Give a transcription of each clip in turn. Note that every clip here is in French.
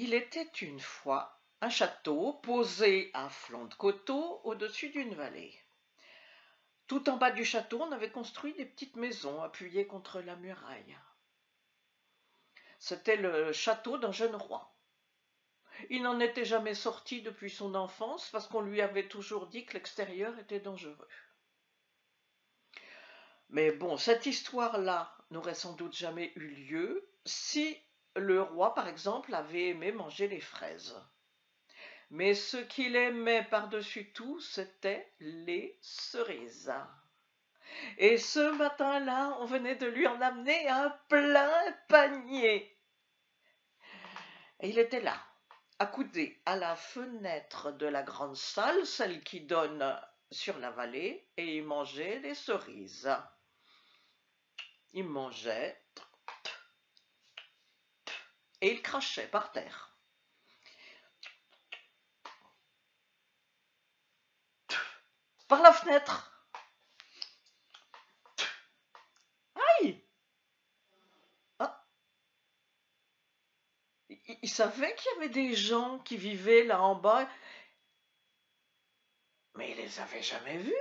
Il était une fois un château posé à flanc de coteau au-dessus d'une vallée. Tout en bas du château, on avait construit des petites maisons appuyées contre la muraille. C'était le château d'un jeune roi. Il n'en était jamais sorti depuis son enfance parce qu'on lui avait toujours dit que l'extérieur était dangereux. Mais bon, cette histoire-là n'aurait sans doute jamais eu lieu si le roi, par exemple, avait aimé manger les fraises. Mais ce qu'il aimait par-dessus tout, c'était les cerises. Et ce matin-là, on venait de lui en amener un plein panier. Et il était là, accoudé à la fenêtre de la grande salle, celle qui donne sur la vallée, et il mangeait les cerises. Il mangeait et il crachait par terre. Par la fenêtre. Aïe! Ah, il savait qu'il y avait des gens qui vivaient là en bas, mais il les avait jamais vus.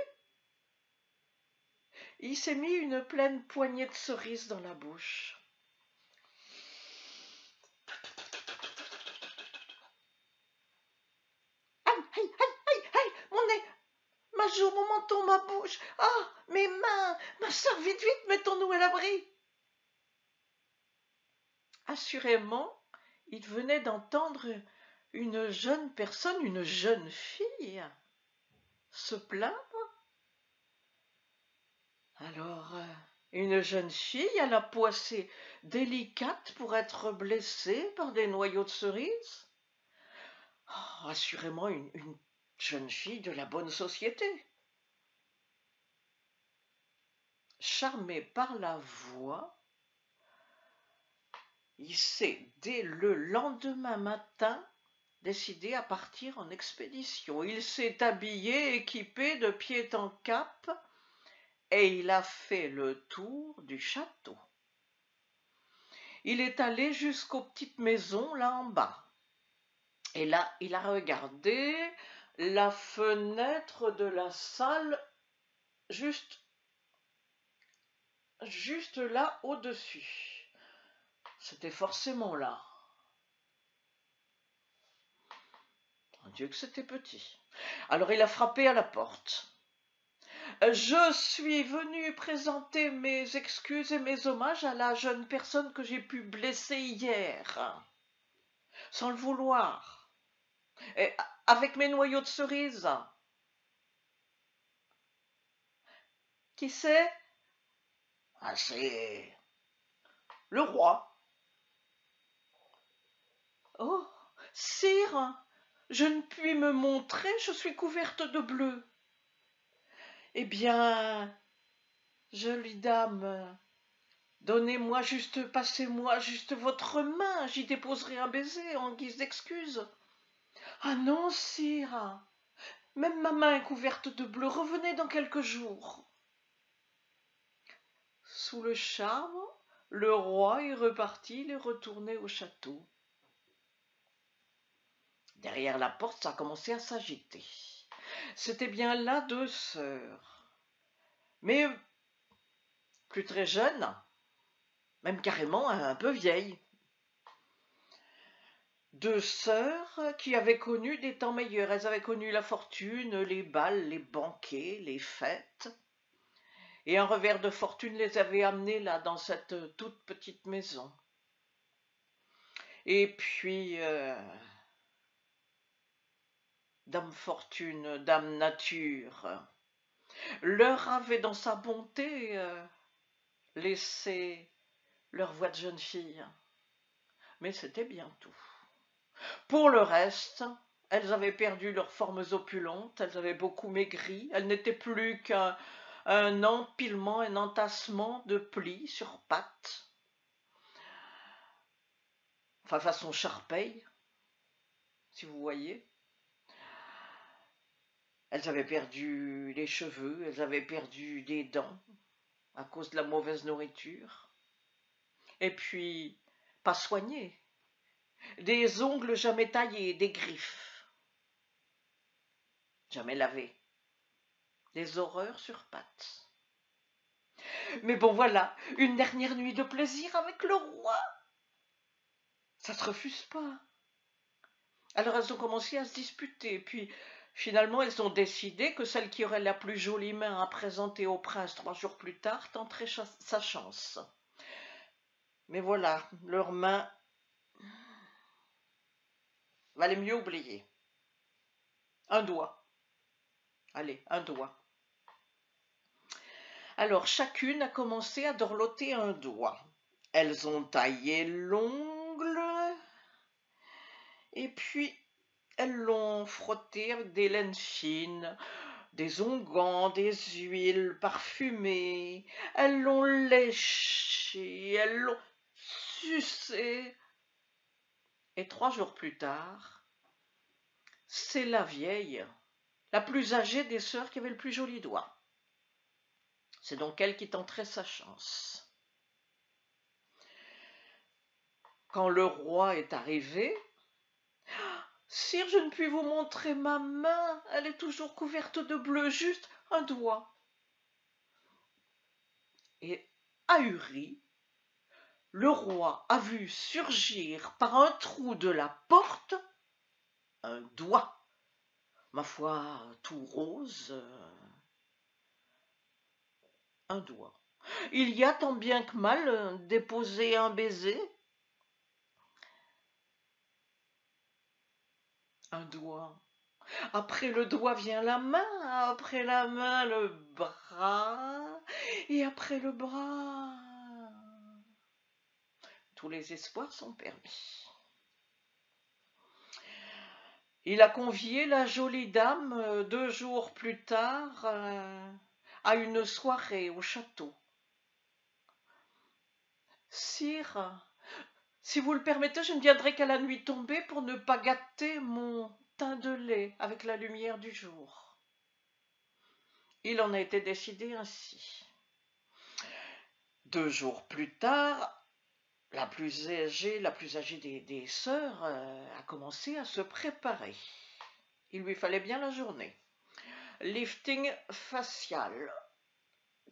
Il s'est mis une pleine poignée de cerises dans la bouche. Aïe, aïe, aïe, aïe, aïe, mon nez, ma joue, mon menton, ma bouche. Ah, mes mains, ma soeur, vite, vite, mettons-nous à l'abri. Assurément, il venait d'entendre une jeune personne, une jeune fille, se plaindre. Alors, une jeune fille à la peau assez délicate pour être blessée par des noyaux de cerises. Oh, assurément une jeune fille de la bonne société. Charmé par la voix, il s'est, dès le lendemain matin, décidé à partir en expédition. Il s'est habillé, équipé de pied en cap, et il a fait le tour du château. Il est allé jusqu'aux petites maisons là en bas. Et là, il a regardé la fenêtre de la salle juste là au-dessus. C'était forcément là. Mon Dieu que c'était petit. Alors il a frappé à la porte. Je suis venu présenter mes excuses et mes hommages à la jeune personne que j'ai pu blesser hier, sans le vouloir, et avec mes noyaux de cerises. Qui c'est? Ah, c'est le roi. Oh, sire, je ne puis me montrer, je suis couverte de bleu. Eh bien, jolie dame, passez-moi juste votre main, j'y déposerai un baiser en guise d'excuse. Ah non, sire, même ma main est couverte de bleu, revenez dans quelques jours. Sous le charme, le roi est reparti, il est retourné au château. Derrière la porte, ça a commencé à s'agiter. C'était bien là deux sœurs, mais plus très jeunes, même carrément un peu vieilles. Deux sœurs qui avaient connu des temps meilleurs. Elles avaient connu la fortune, les bals, les banquets, les fêtes. Et un revers de fortune les avait amenées là, dans cette toute petite maison. Et puis, Dame Fortune, Dame Nature, leur avait dans sa bonté laissé leur voix de jeune fille. Mais c'était bien tout. Pour le reste, elles avaient perdu leurs formes opulentes, elles avaient beaucoup maigri, elles n'étaient plus qu'un empilement, un entassement de plis sur pattes, enfin façon Charpeil, si vous voyez. Elles avaient perdu les cheveux, elles avaient perdu des dents à cause de la mauvaise nourriture, et puis pas soignées. des ongles jamais taillés, des griffes, jamais lavées, des horreurs sur pattes. Mais bon voilà, une dernière nuit de plaisir avec le roi. Ça se refuse pas. Alors elles ont commencé à se disputer, puis finalement elles ont décidé que celle qui aurait la plus jolie main à présenter au prince 3 jours plus tard tenterait sa chance. Mais voilà, leurs mains valait mieux oublier. Un doigt. Allez, un doigt. Alors chacune a commencé à dorloter un doigt. Elles ont taillé l'ongle et puis elles l'ont frotté avec des laines fines, des onguents, des huiles parfumées. Elles l'ont léché, elles l'ont sucé. Et 3 jours plus tard, c'est la vieille, la plus âgée des sœurs qui avait le plus joli doigt. C'est donc elle qui tenterait sa chance. Quand le roi est arrivé, « Sire, je ne puis vous montrer ma main, elle est toujours couverte de bleu, juste un doigt. » Et ahuri, le roi a vu surgir par un trou de la porte un doigt, ma foi, tout rose, un doigt. Il y a tant bien que mal déposé un baiser. Un doigt. Après le doigt vient la main, après la main le bras, et après le bras. Tous les espoirs sont permis. Il a convié la jolie dame 2 jours plus tard à une soirée au château. Sire, si vous le permettez, je ne viendrai qu'à la nuit tombée pour ne pas gâter mon teint de lait avec la lumière du jour. Il en a été décidé ainsi. 2 jours plus tard, la plus âgée des sœurs a commencé à se préparer. Il lui fallait bien la journée. Lifting facial,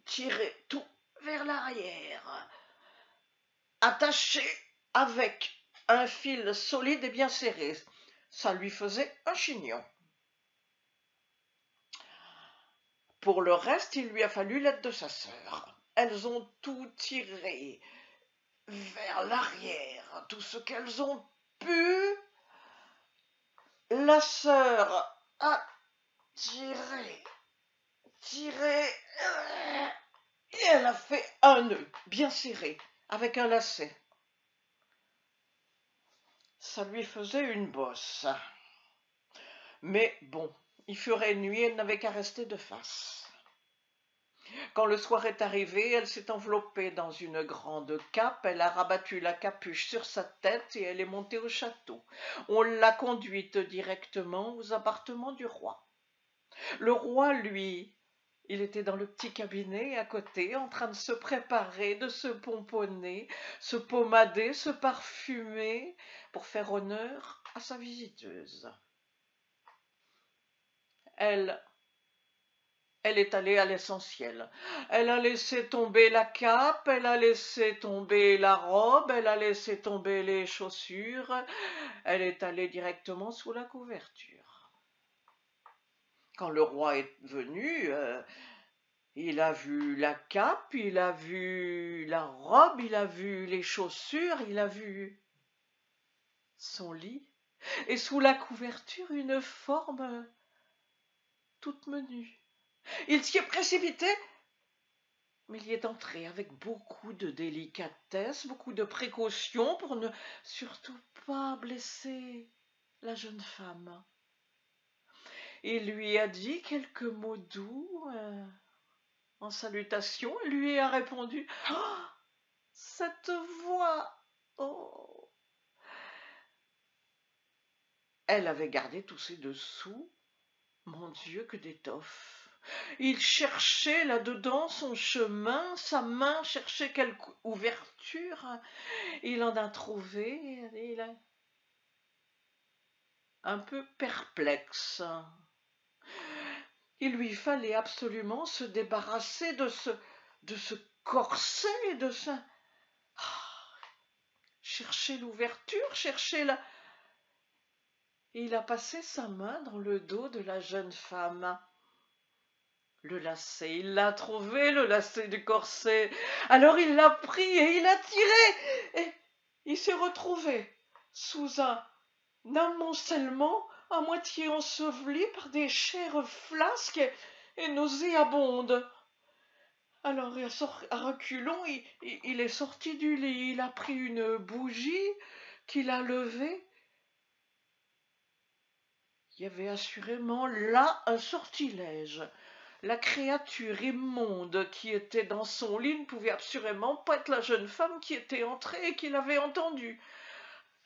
tirer tout vers l'arrière, attaché avec un fil solide et bien serré. Ça lui faisait un chignon. Pour le reste, il lui a fallu l'aide de sa sœur. Elles ont tout tiré vers l'arrière, tout ce qu'elles ont pu. La sœur a tiré, et elle a fait un nœud bien serré avec un lacet. Ça lui faisait une bosse. Mais bon, il ferait nuit, elle n'avait qu'à rester de face. Quand le soir est arrivé, elle s'est enveloppée dans une grande cape, elle a rabattu la capuche sur sa tête et elle est montée au château. On l'a conduite directement aux appartements du roi. Le roi, lui, il était dans le petit cabinet à côté, en train de se préparer, de se pomponner, se pommader, se parfumer, pour faire honneur à sa visiteuse. Elle est allée à l'essentiel. Elle a laissé tomber la cape, elle a laissé tomber la robe, elle a laissé tomber les chaussures, elle est allée directement sous la couverture. Quand le roi est venu, il a vu la cape, il a vu la robe, il a vu les chaussures, il a vu son lit, et sous la couverture une forme toute menue. Il s'y est précipité, mais il y est entré avec beaucoup de délicatesse, beaucoup de précaution pour ne surtout pas blesser la jeune femme. Il lui a dit quelques mots doux en salutation et lui a répondu « Oh, cette voix oh !» Elle avait gardé tous ses dessous. Mon Dieu, que d'étoffe! Il cherchait là-dedans son chemin, sa main cherchait quelque ouverture. Il en a trouvé. un peu perplexe. Il lui fallait absolument se débarrasser de ce corset, de ça. Chercher l'ouverture, chercher la... Et il a passé sa main dans le dos de la jeune femme. Le lacet, il l'a trouvé, le lacet du corset. Alors il l'a pris et il a tiré. Et il s'est retrouvé sous un amoncellement à moitié enseveli par des chairs flasques et nauséabondes. Alors à reculons, il est sorti du lit, il a pris une bougie qu'il a levée. Il y avait assurément là un sortilège. La créature immonde qui était dans son lit ne pouvait absolument pas être la jeune femme qui était entrée et qui l'avait entendue.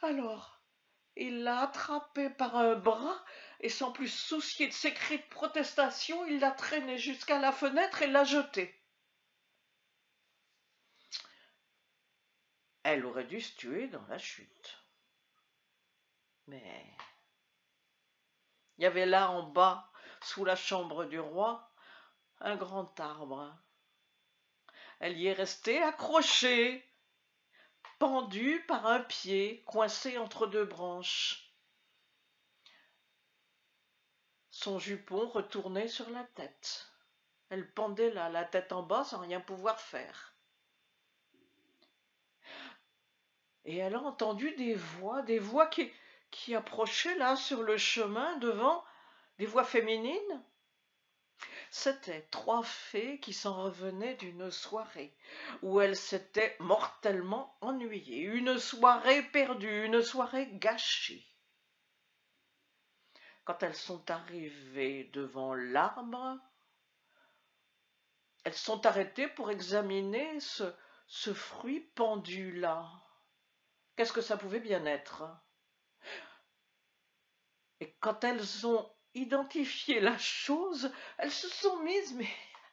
Alors, il l'a attrapée par un bras et sans plus soucier de ses cris de protestation, il l'a traînée jusqu'à la fenêtre et l'a jetée. Elle aurait dû se tuer dans la chute. Mais il y avait là en bas, sous la chambre du roi, un grand arbre. Elle y est restée accrochée, pendue par un pied coincé entre deux branches. Son jupon retourné sur la tête. Elle pendait là, la tête en bas, sans rien pouvoir faire. Et elle a entendu des voix qui approchaient là sur le chemin devant, des voix féminines. C'étaient 3 fées qui s'en revenaient d'une soirée où elles s'étaient mortellement ennuyées, une soirée perdue, une soirée gâchée. Quand elles sont arrivées devant l'arbre, elles sont arrêtées pour examiner ce fruit pendu là. Qu'est-ce que ça pouvait bien être? Et quand elles ont identifié la chose, elles se sont mises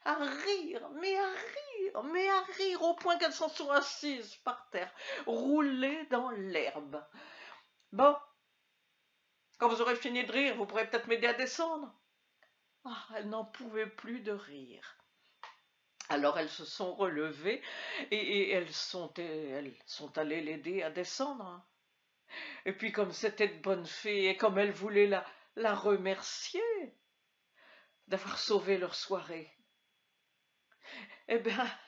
à rire, mais à rire, au point qu'elles s'en sont assises par terre, roulées dans l'herbe. Bon, quand vous aurez fini de rire, vous pourrez peut-être m'aider à descendre. Ah, elles n'en pouvaient plus de rire. Alors elles se sont relevées et elles sont allées l'aider à descendre. Et puis comme c'était de bonnes fées et comme elles voulaient la remercier d'avoir sauvé leur soirée, eh bien,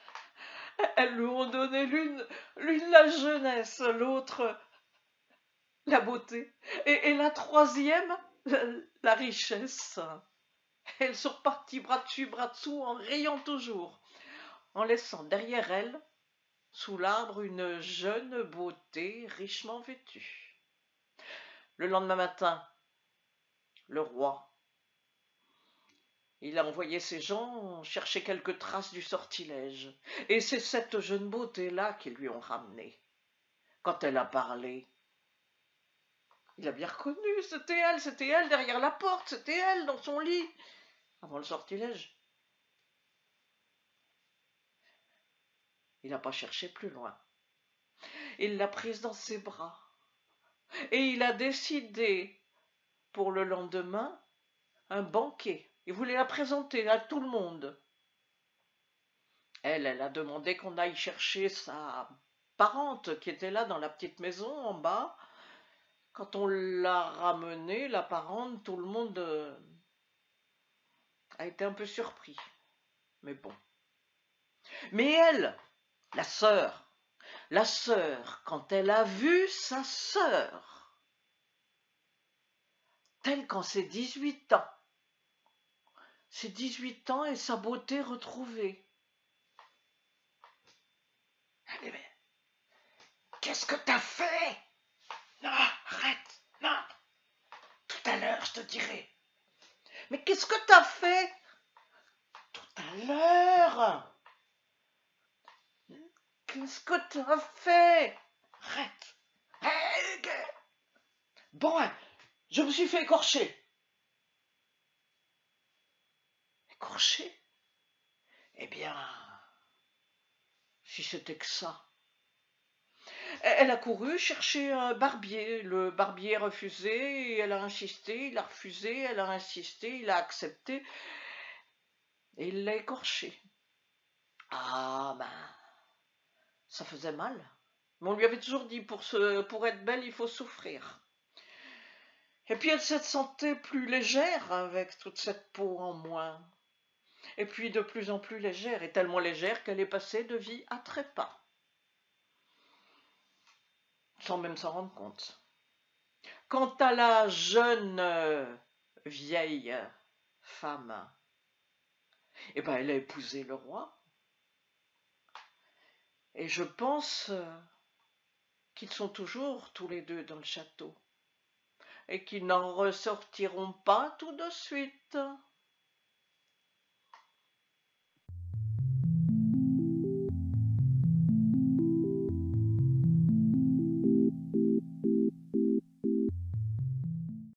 elles lui ont donné l'une la jeunesse, l'autre la beauté, et la troisième la richesse. Elles sont reparties bras dessus, bras dessous, en riant toujours, en laissant derrière elles, sous l'arbre, une jeune beauté richement vêtue. Le lendemain matin, le roi, il a envoyé ses gens chercher quelques traces du sortilège, et c'est cette jeune beauté-là qu'ils lui ont ramenée. Quand elle a parlé, il a bien reconnu, c'était elle derrière la porte, c'était elle dans son lit, avant le sortilège. Il n'a pas cherché plus loin. Il l'a prise dans ses bras, et il a décidé pour le lendemain un banquet. Il voulait la présenter à tout le monde. Elle a demandé qu'on aille chercher sa parente qui était là dans la petite maison en bas. Quand on l'a ramenée, la parente, tout le monde a été un peu surpris. Mais bon. Mais elle, la sœur, quand elle a vu sa sœur, telle qu'en ses 18 ans, et sa beauté retrouvée. Elle dit, mais qu'est-ce que t'as fait? Non, arrête, non, tout à l'heure je te dirai. Mais qu'est-ce que t'as fait? Tout à l'heure. Qu'est-ce que t'as fait? Arrête. Bon, je me suis fait écorcher. Écorcher? Eh bien, si c'était que ça. Elle a couru chercher un barbier. Le barbier a refusé, et elle a insisté, il a refusé, elle a insisté, il a accepté, et il l'a écorché. Ah ben, ça faisait mal. Mais on lui avait toujours dit, pour être belle, il faut souffrir. Et puis elle se sentait plus légère avec toute cette peau en moins. Et puis de plus en plus légère, et tellement légère qu'elle est passée de vie à trépas, sans même s'en rendre compte. Quant à la jeune vieille femme, eh ben, elle a épousé le roi, et je pense qu'ils sont toujours tous les deux dans le château, et qu'ils n'en ressortiront pas tout de suite.